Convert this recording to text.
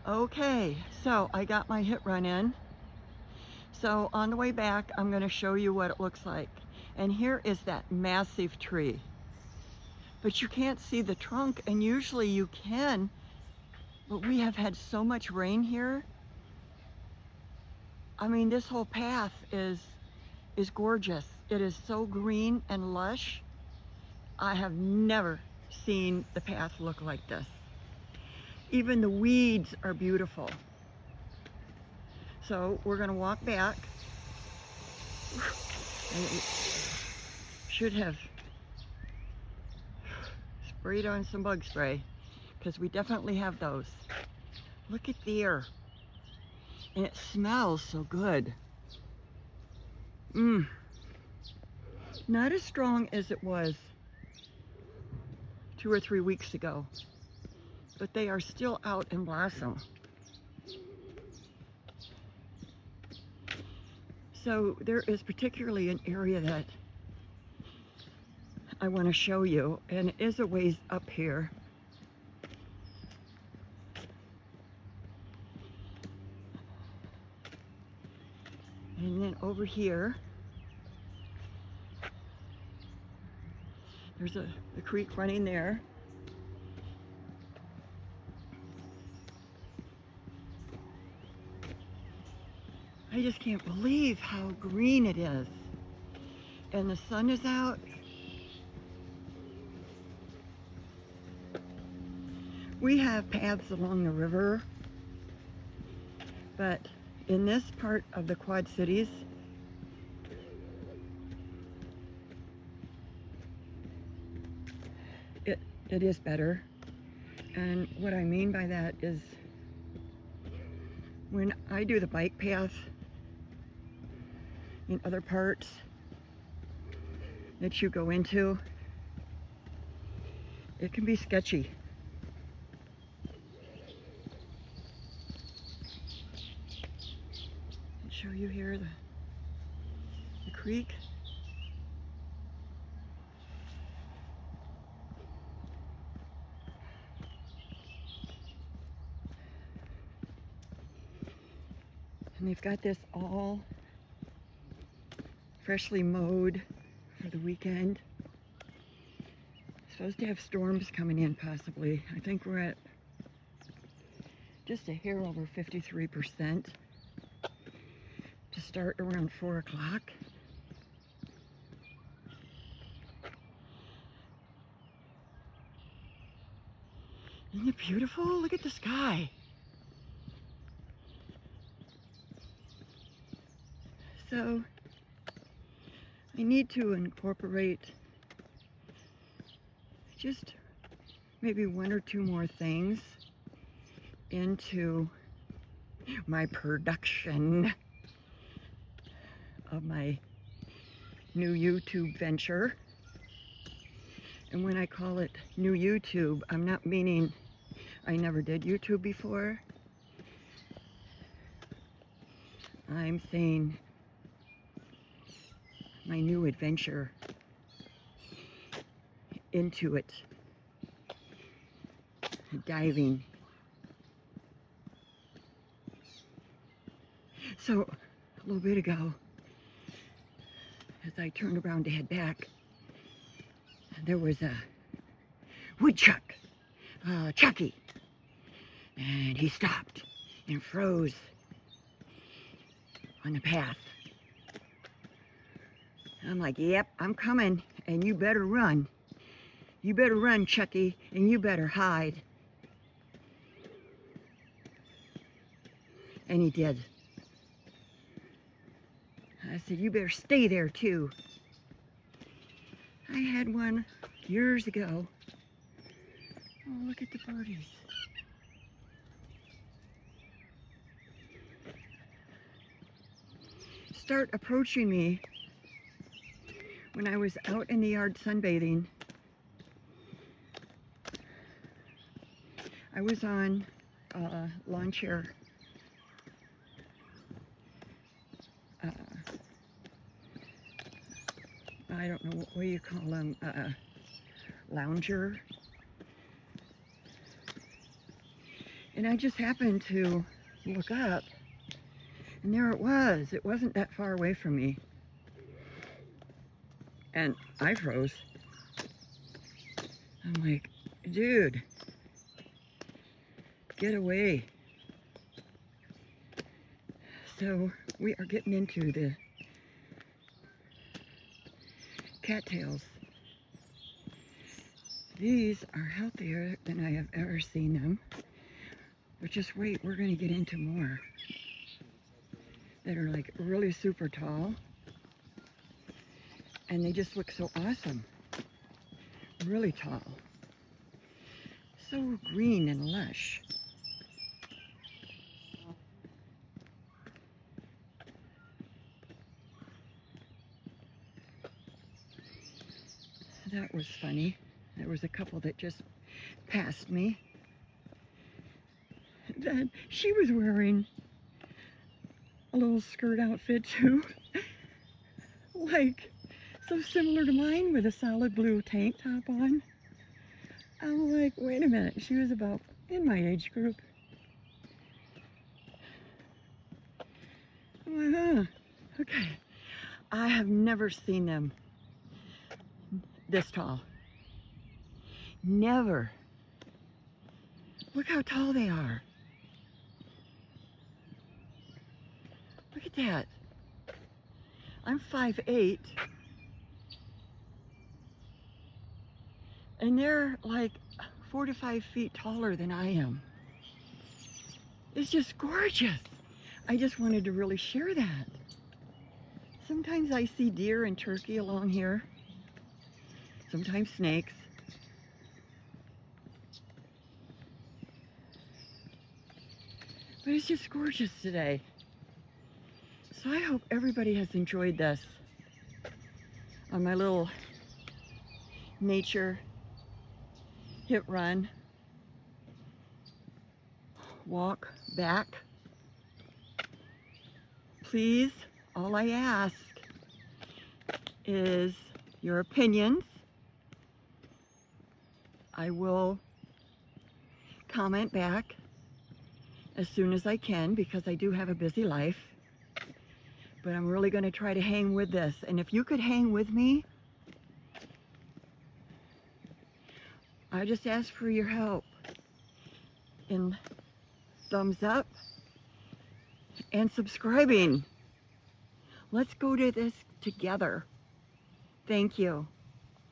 Okay, so I got my HIIT run in. So on the way back, I'm going to show you what it looks like. And here is that massive tree. But you can't see the trunk, and usually you can. But we have had so much rain here. I mean, this whole path is gorgeous. It is so green and lush. I have never seen the path look like this. Even the weeds are beautiful. So we're going to walk back. I should have sprayed on some bug spray because we definitely have those. Look at there. And it smells so good. Not as strong as it was 2 or 3 weeks ago, but they are still out in blossom. So there is particularly an area that I want to show you, and it is a ways up here. And then over here, there's the creek running there. I just can't believe how green it is. And the sun is out. We have paths along the river, but in this part of the Quad Cities, it is better. And what I mean by that is when I do the bike path in other parts that you go into, it can be sketchy. I'll show you here the creek. And they've got this all freshly mowed for the weekend. Supposed to have storms coming in possibly. I think we're at just a hair over 53% to start around 4 o'clock. Isn't it beautiful? Look at the sky. So I need to incorporate just maybe 1 or 2 more things into my production of my new YouTube venture. And when I call it new YouTube, I'm not meaning I never did YouTube before. I'm saying my new adventure into it, diving. So a little bit ago, as I turned around to head back, there was a woodchuck, Chucky, and he stopped and froze on the path. I'm like, yep, I'm coming, and you better run. You better run, Chucky, and you better hide. And he did. I said, you better stay there too. I had one years ago. Oh, look at the birdies. Start approaching me when I was out in the yard sunbathing. I was on a lawn chair. I don't know what you call them, lounger. And I just happened to look up, and there it was. It wasn't that far away from me. And I froze. I'm like, dude, get away. So we are getting into the cattails. These are healthier than I have ever seen them. But just wait, we're going to get into more that are like really super tall. And they just look so awesome. Really tall. So green and lush. That was funny. There was a couple that just passed me. Then she was wearing a little skirt outfit too. Like, so similar to mine with a solid blue tank top on. I'm like, wait a minute. She was about in my age group. I'm like, huh, okay. I have never seen them this tall. Never. Look how tall they are. Look at that. I'm 5'8", and they're like 4 to 5 feet taller than I am. It's just gorgeous. I just wanted to really share that. Sometimes I see deer and turkey along here. Sometimes snakes. But it's just gorgeous today. So I hope everybody has enjoyed this on my little nature HIIT run walk back. Please, all I ask is your opinions. I will comment back as soon as I can because I do have a busy life. But I'm really going to try to hang with this. And if you could hang with me, I just ask for your help in thumbs up and subscribing. Let's go to this together. Thank you.